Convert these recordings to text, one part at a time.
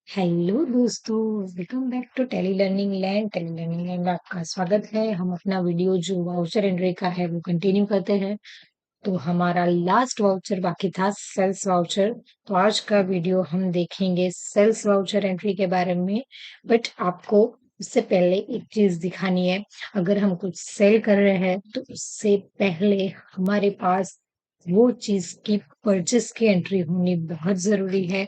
Hello दोस्तों, welcome back to tele learning land. Tele learning land में आपका स्वागत है। हम अपना वीडियो जो वाउचर एंट्री का है वो कंटिन्यू करते हैं। तो हमारा लास्ट वाउचर बाकी था सेल्स वाउचर। तो आज का वीडियो हम देखेंगे सेल्स वाउचर एंट्री के बारे में। बट आपको उससे पहले एक चीज दिखानी है। अगर हम कुछ सेल कर रहे हैं तो उससे पहले हमारे पास वो चीज की परचेस की एंट्री होनी बहुत जरूरी है।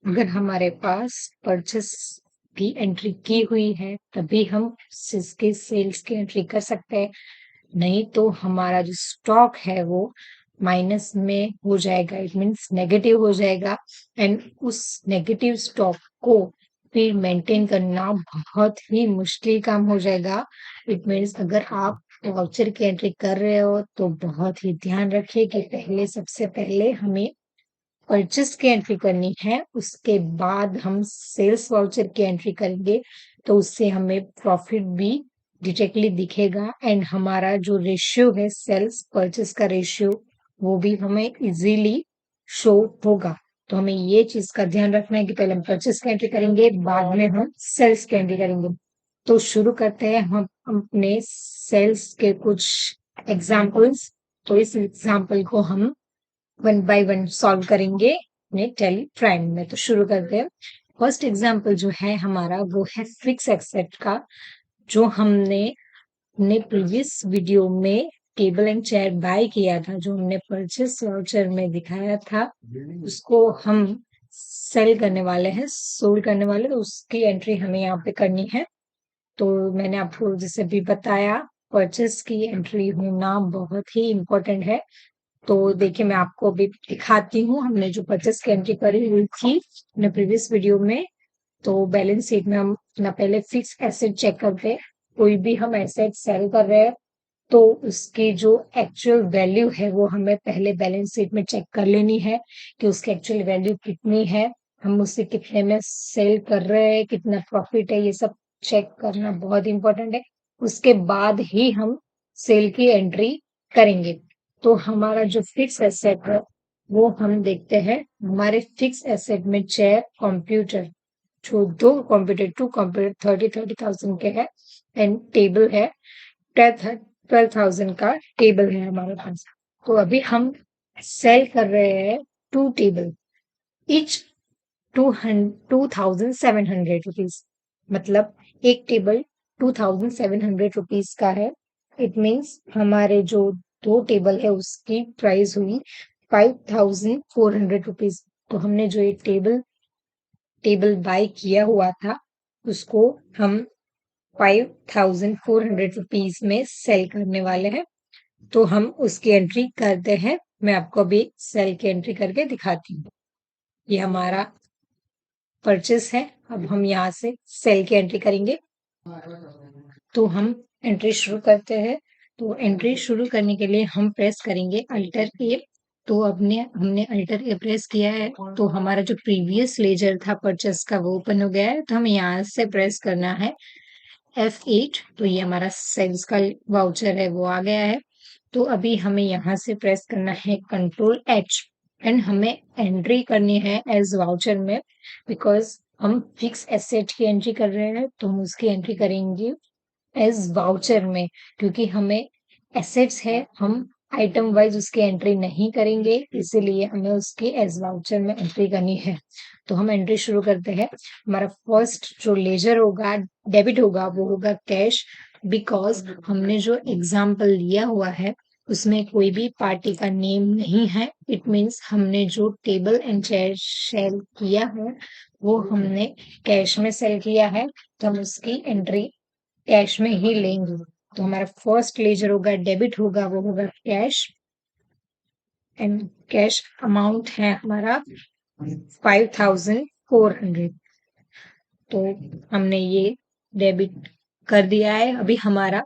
अगर हमारे पास परचेस की एंट्री की हुई है तभी हम इसके सेल्स की एंट्री कर सकते हैं। नहीं तो हमारा जो स्टॉक है वो माइनस में हो जाएगा, इट मीन्स नेगेटिव हो जाएगा। एंड उस नेगेटिव स्टॉक को फिर मेंटेन करना बहुत ही मुश्किल काम हो जाएगा। इट मीन्स अगर आप वाउचर की एंट्री कर रहे हो तो बहुत ही ध्यान रखिए कि पहले सबसे पहले हमें परचेस की एंट्री करनी है, उसके बाद हम सेल्स वाउचर की एंट्री करेंगे। तो उससे हमें प्रॉफिट भी डिरेक्टली दिखेगा एंड हमारा जो रेशियो है सेल्स परचेस का रेशियो वो भी हमें इजीली शो होगा। तो हमें ये चीज का ध्यान रखना है कि पहले हम परचेस की एंट्री करेंगे, बाद में हम सेल्स की एंट्री करेंगे। तो शुरू करते हैं हम अपने सेल्स के कुछ एग्जाम्पल्स। तो इस एग्जाम्पल को हम वन बाय वन सॉल्व करेंगे अपने टेली प्राइम में। तो शुरू करते हैं। फर्स्ट एग्जांपल जो है हमारा वो है फिक्स एसेट का, जो हमने अपने प्रीवियस वीडियो में टेबल एंड चेयर बाय किया था, जो हमने परचेस वाउचर में दिखाया था, उसको हम सेल करने वाले हैं, सोल्ड करने वाले। तो उसकी एंट्री हमें यहाँ पे करनी है। तो मैंने आपको जैसे भी बताया, परचेस की एंट्री होना बहुत ही इम्पोर्टेंट है। तो देखिए मैं आपको अभी दिखाती हूँ हमने जो परचेस की एंट्री करी हुई थी अपने प्रीवियस वीडियो में। तो बैलेंस शीट में हम अपना पहले फिक्स एसेट चेक करते हैं। कोई भी हम एसेट सेल कर रहे हैं तो उसकी जो एक्चुअल वैल्यू है वो हमें पहले बैलेंस शीट में चेक कर लेनी है कि उसकी एक्चुअल वैल्यू कितनी है, हम उसे कितने में सेल कर रहे हैं, कितना प्रॉफिट है, ये सब चेक करना बहुत इंपॉर्टेंट है। उसके बाद ही हम सेल की एंट्री करेंगे। तो हमारा जो फिक्स एसेट है वो हम देखते हैं। हमारे फिक्स एसेट में चेयर, कंप्यूटर, जो दो कंप्यूटर, टू कंप्यूटर 30,000 के हैं एंड टेबल है 12,000 का टेबल है हमारे पास। तो अभी हम सेल कर रहे हैं टू टेबल, इच 2,700 रुपीज। मतलब एक टेबल 2,700 रुपीज का है। इट मीन्स हमारे जो दो टेबल है उसकी प्राइस हुई 5,400 रुपीज। तो हमने जो ये टेबल बाय किया हुआ था उसको हम 5,400 रुपीज में सेल करने वाले हैं। तो हम उसकी एंट्री करते हैं। मैं आपको अभी सेल की एंट्री करके दिखाती हूँ। ये हमारा परचेस है। अब हम यहाँ से सेल की एंट्री करेंगे। तो हम एंट्री शुरू करते हैं। तो एंट्री शुरू करने के लिए हम प्रेस करेंगे अल्टर ए। तो हमने अल्टर ए प्रेस किया है तो हमारा जो प्रीवियस लेजर था परचेस का वो ओपन हो गया है। तो हमें यहाँ से प्रेस करना है F8। तो ये हमारा सेल्स का वाउचर है वो आ गया है। तो अभी हमें यहाँ से प्रेस करना है कंट्रोल H एंड हमें एंट्री करनी है एज वाउचर में। बिकॉज हम फिक्स एसेट की एंट्री कर रहे हैं तो हम उसकी एंट्री करेंगे एज वाउचर में, क्योंकि हमें एसेट्स है, हम आइटम वाइज उसकी एंट्री नहीं करेंगे, इसीलिए हमें उसकी एज वाउचर में एंट्री करनी है। तो हम एंट्री शुरू करते हैं। हमारा फर्स्ट जो लेजर होगा, डेबिट होगा, वो होगा कैश। बिकॉज हमने जो एग्जाम्पल लिया हुआ है उसमें कोई भी पार्टी का नेम नहीं है। इट मीन्स हमने जो टेबल एंड चेयर सेल किया है वो हमने कैश में सेल किया है, तो हम उसकी एंट्री कैश में ही लेंगे। तो हमारा फर्स्ट लेजर होगा, डेबिट होगा, वो होगा कैश। एंड कैश अमाउंट है हमारा 5,400। तो हमने ये डेबिट कर दिया है। अभी हमारा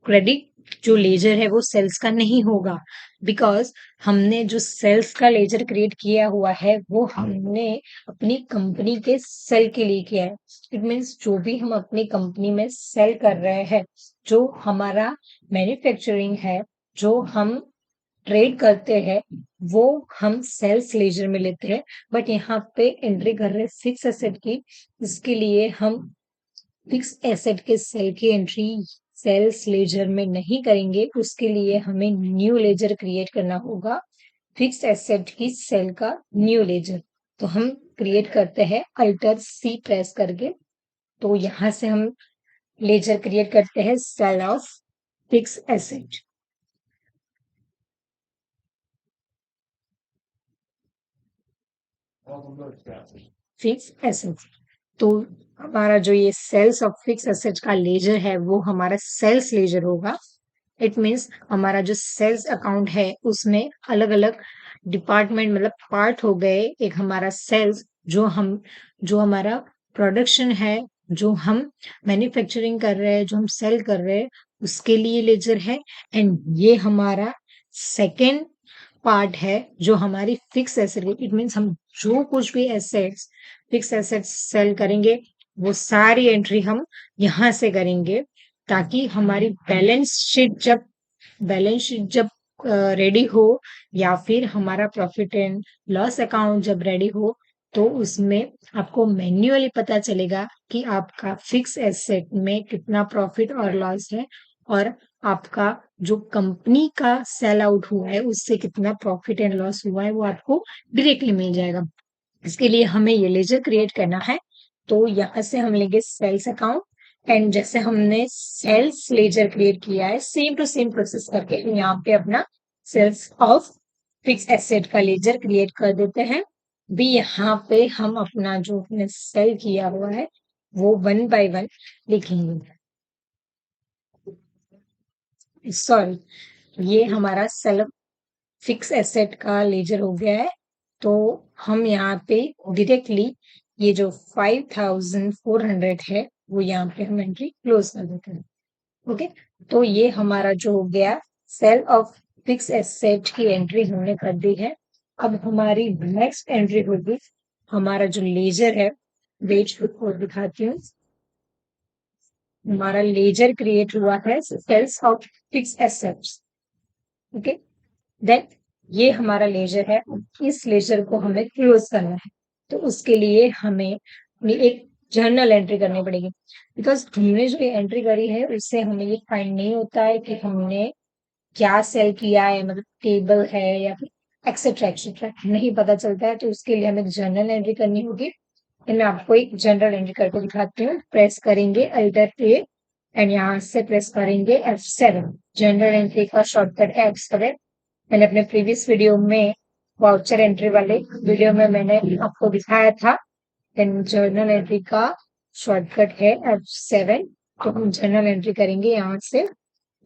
क्रेडिट जो लेजर है वो सेल्स का नहीं होगा। बिकॉज हमने जो सेल्स का लेजर क्रिएट किया हुआ है वो हमने अपनी कंपनी के सेल के लिए किया है। इट मीन्स जो भी हम अपनी कंपनी में सेल कर रहे हैं, जो हमारा मैन्युफैक्चरिंग है, जो हम ट्रेड करते हैं वो हम सेल्स लेजर में लेते हैं, बट यहाँ पे एंट्री कर रहे हैं फिक्स एसेट की। इसके लिए हम फिक्स एसेट के सेल की एंट्री सेल्स लेजर में नहीं करेंगे, उसके लिए हमें न्यू लेजर क्रिएट करना होगा, फिक्स एसेट की सेल का न्यू लेजर। तो हम क्रिएट करते हैं अल्टर सी प्रेस करके। तो यहाँ से हम लेजर क्रिएट करते हैं sale of fix asset. Fix asset, तो हमारा जो ये सेल्स ऑफ फिक्स एसेट का लेजर है वो हमारा सेल्स लेजर होगा। इट मीन्स हमारा जो सेल्स अकाउंट है उसमें अलग अलग डिपार्टमेंट मतलब पार्ट हो गए। एक हमारा सेल्स जो हमारा प्रोडक्शन है, जो हम मैन्युफैक्चरिंग कर रहे हैं, जो हम सेल कर रहे हैं, उसके लिए लेजर है। एंड ये हमारा सेकेंड पार्ट है जो हमारी फिक्स एसेट, इट मीन्स हम जो कुछ भी एसेट्स फिक्स एसेट्स सेल करेंगे वो सारी एंट्री हम यहाँ से करेंगे, ताकि हमारी बैलेंस शीट जब रेडी हो, या फिर हमारा प्रॉफिट एंड लॉस अकाउंट जब रेडी हो, तो उसमें आपको मैन्युअली पता चलेगा कि आपका फिक्स एसेट में कितना प्रॉफिट और लॉस है, और आपका जो कंपनी का सेल आउट हुआ है उससे कितना प्रॉफिट एंड लॉस हुआ है वो आपको डायरेक्टली मिल जाएगा। इसके लिए हमें ये लेजर क्रिएट करना है। तो यहाँ से हम लेंगे सेल्स अकाउंट, एंड जैसे हमने सेल्स लेजर क्रिएट किया है सेम टू सेम प्रोसेस करके यहाँ पे अपना सेल्स ऑफ फिक्स एसेट का लेजर क्रिएट कर देते हैं। भी यहाँ पे हम अपना जो हमने सेल किया हुआ है वो 1 बाय 1 लिखेंगे। सॉरी, ये हमारा सेल फिक्स एसेट का लेजर हो गया है। तो हम यहाँ पे डायरेक्टली ये जो 5400 है वो यहाँ पे हम एंट्री क्लोज कर देते हैं। ओके, तो ये हमारा जो हो गया सेल ऑफ फिक्स एसेट की एंट्री हमने कर दी है। अब हमारी नेक्स्ट एंट्री होगी हमारा जो लेजर है, वेट को दिखाती हूँ। हमारा लेजर क्रिएट हुआ है sales of fix assets. Okay, then ये हमारा लेजर है, इस लेजर को हमें क्लोज करना है। तो उसके लिए हमें अपनी एक जर्नल एंट्री करनी पड़ेगी, बिकॉज हमने जो ये एंट्री करी है उससे हमें ये फाइंड नहीं होता है कि हमने क्या सेल किया है, मतलब टेबल है या फिर एक्सेट्रा एक्सेट्रा नहीं पता चलता है। तो उसके लिए हमें जर्नल एंट्री करनी होगी। मैं आपको एक जनरल एंट्री करके दिखाती हूँ। प्रेस करेंगे अल्टर ए, एंड यहाँ से प्रेस करेंगे F7। जनरल एंट्री का शॉर्टकट है F7। मैंने अपने प्रीवियस वीडियो में वाउचर एंट्री वाले वीडियो में मैंने आपको दिखाया था। देन जर्नल एंट्री का शॉर्टकट है F7। तो हम जर्नल एंट्री करेंगे यहाँ से।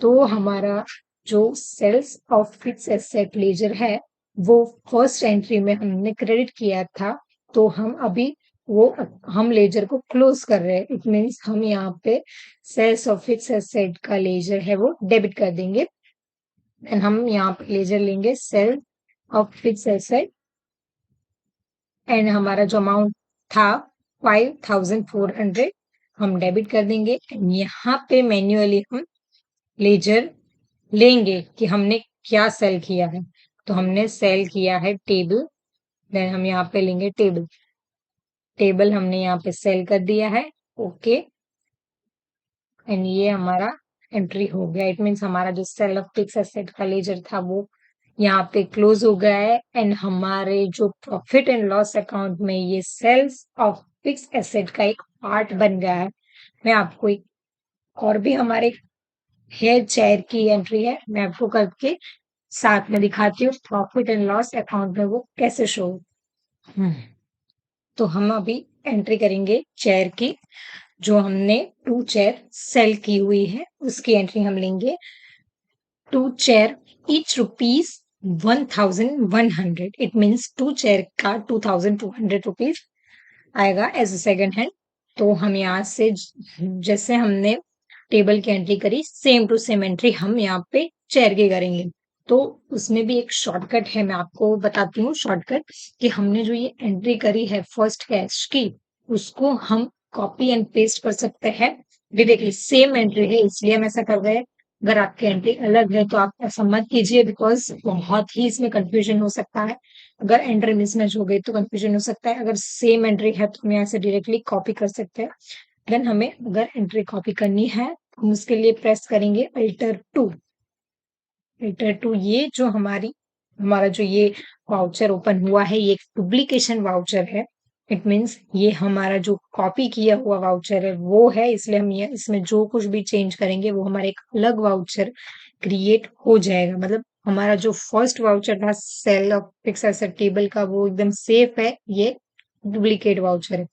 तो हमारा जो sales of fix asset ledger है वो फर्स्ट एंट्री में हमने क्रेडिट किया था। तो हम अभी वो हम लेजर को क्लोज कर रहे हैं। इट मीन्स हम यहाँ पे सेल्स ऑफ फिक्स एसेट का लेजर है वो डेबिट कर देंगे, एंड हम यहाँ पे लेजर लेंगे sale of fix asset, and हमारा जो अमाउंट था 5400 हम डेबिट कर देंगे। एंड यहाँ पे मैन्युअली हम लेजर लेंगे कि हमने क्या सेल किया है। तो हमने सेल किया है टेबल, देन हम यहाँ पे लेंगे टेबल। टेबल हमने यहाँ पे सेल कर दिया है। ओके, एंड ये हमारा एंट्री हो गया। इट मीन्स हमारा जो सेल ऑफ फिक्स एसेट का लेजर था वो यहाँ पे क्लोज हो गया है, एंड हमारे जो प्रॉफिट एंड लॉस अकाउंट में ये सेल्स ऑफ फिक्स एसेट का एक पार्ट बन गया है। मैं आपको एक और भी हमारे हेयर चेयर की एंट्री है, मैं आपको करके साथ में दिखाती हूँ प्रॉफिट एंड लॉस अकाउंट में वो कैसे शो। तो हम अभी एंट्री करेंगे चेयर की, जो हमने 2 चेयर सेल की हुई है उसकी एंट्री हम लेंगे। 2 chair each rupees 1100। It means 2 chair का 2200 रुपीज आएगा एज अ सेकंड हैंड। तो हम यहाँ से जैसे हमने टेबल की एंट्री करी सेम टू सेम एंट्री हम यहाँ पे चेयर की करेंगे। तो उसमें भी एक शॉर्टकट है, मैं आपको बताती हूँ शॉर्टकट, कि हमने जो ये एंट्री करी है फर्स्ट कैश की उसको हम कॉपी एंड पेस्ट कर सकते हैं। डायरेक्टली सेम एंट्री है इसलिए हम ऐसा कर रहे हैं। अगर आपकी एंट्री अलग है तो आप ऐसा मत कीजिए, बिकॉज बहुत ही इसमें कंफ्यूजन हो सकता है। अगर एंट्री मिसमैच हो गई तो कंफ्यूजन हो सकता है। अगर सेम एंट्री है तो हम यहाँ से डायरेक्टली कॉपी कर सकते हैं। देन हमें अगर एंट्री कॉपी करनी है तो हम उसके लिए प्रेस करेंगे अल्टर 2। अल्टर 2 ये जो हमारा जो ये वाउचर ओपन हुआ है, ये एक डुप्लीकेशन वाउचर है। इट मीन्स ये हमारा जो कॉपी किया हुआ वाउचर है वो है, इसलिए हम ये इसमें जो कुछ भी चेंज करेंगे वो हमारे एक अलग वाउचर क्रिएट हो जाएगा। मतलब हमारा जो फर्स्ट वाउचर था sale of fix asset table का, वो एकदम सेफ है। ये डुप्लीकेट वाउचर है।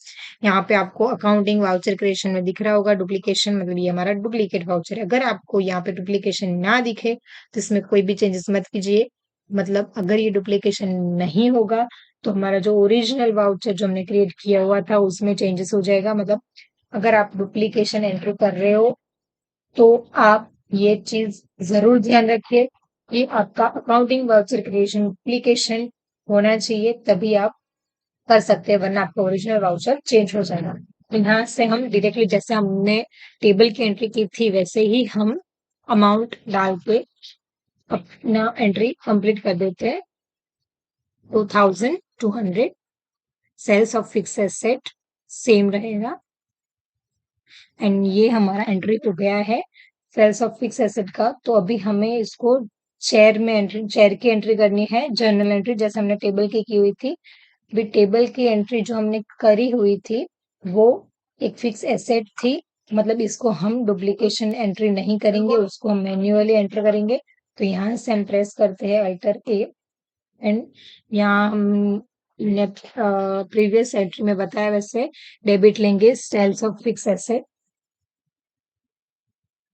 यहाँ पे आपको अकाउंटिंग वाउचर क्रिएशन में दिख रहा होगा डुप्लीकेशन, मतलब ये हमारा डुप्लीकेट वाउचर है। अगर आपको यहाँ पे डुप्लीकेशन ना दिखे तो इसमें कोई भी चेंजेस मत कीजिए। मतलब अगर ये डुप्लीकेशन नहीं होगा तो हमारा जो ओरिजिनल वाउचर जो हमने क्रिएट किया हुआ था उसमें चेंजेस हो जाएगा। मतलब अगर आप डुप्लीकेशन एंटर कर रहे हो तो आप ये चीज जरूर ध्यान रखिए कि आपका अकाउंटिंग वाउचर क्रिएशन डुप्लीकेशन होना चाहिए, तभी आप कर सकते हैं, वरना आपका ओरिजिनल वाउचर चेंज हो जाएगा। तो यहाँ से हम डायरेक्टली जैसे हमने टेबल की एंट्री की थी वैसे ही हम अमाउंट डाल के अपना एंट्री कंप्लीट कर देते हैं। 2200 sales of fix asset same रहेगा। एंड ये हमारा एंट्री हो गया है सेल्स ऑफ फिक्स एसेट का। तो अभी हमें इसको चेयर की एंट्री करनी है, जर्नल एंट्री जैसे हमने टेबल की हुई थी। भी टेबल की एंट्री जो हमने करी हुई थी वो एक फिक्स एसेट थी। मतलब इसको हम डुप्लीकेशन एंट्री नहीं करेंगे, उसको हम मैन्युअली एंटर करेंगे। तो यहाँ से हम प्रेस करते हैं अल्टर 1 एंड यहाँ हमने प्रीवियस एंट्री में बताया वैसे डेबिट लेंगे sales of fix asset,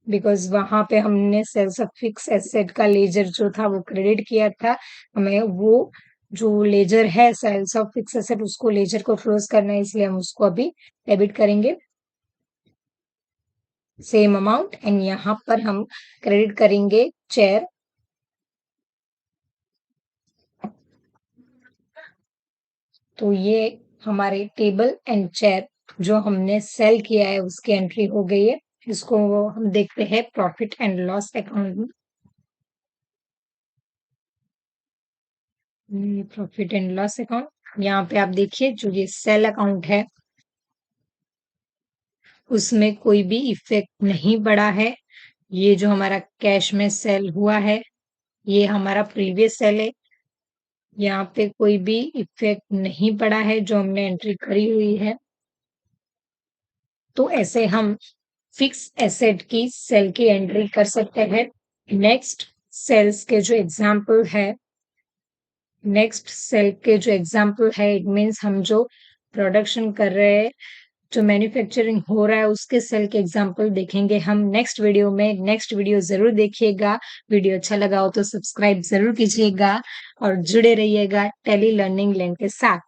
because वहां पे हमने सेल्स ऑफ फिक्स एसेट का लेजर जो था वो क्रेडिट किया था। हमें वो जो लेजर है सेल्स ऑफ फिक्स एसेट उसको लेजर को क्लोज करना है, इसलिए हम उसको अभी डेबिट करेंगे सेम अमाउंट। एंड यहाँ पर हम क्रेडिट करेंगे चेयर। तो ये हमारे टेबल एंड चेयर जो हमने सेल किया है उसकी एंट्री हो गई है। इसको हम देखते हैं प्रॉफिट एंड लॉस अकाउंट में। प्रॉफिट एंड लॉस अकाउंट यहाँ पे आप देखिए जो ये सेल अकाउंट है उसमें कोई भी इफेक्ट नहीं पड़ा है। ये जो हमारा कैश में सेल हुआ है ये हमारा प्रीवियस सेल है, यहाँ पे कोई भी इफेक्ट नहीं पड़ा है जो हमने एंट्री करी हुई है। तो ऐसे हम फिक्स एसेट की सेल की एंट्री कर सकते हैं। नेक्स्ट सेल्स के जो एग्जाम्पल है नेक्स्ट सेल के जो एग्जाम्पल है इट मीन्स हम जो प्रोडक्शन कर रहे हैं, जो मैन्युफैक्चरिंग हो रहा है उसके सेल के एग्जाम्पल देखेंगे हम नेक्स्ट वीडियो में। नेक्स्ट वीडियो जरूर देखिएगा। वीडियो अच्छा लगा हो तो सब्सक्राइब जरूर कीजिएगा और जुड़े रहिएगा टेली लर्निंग लैंड के साथ।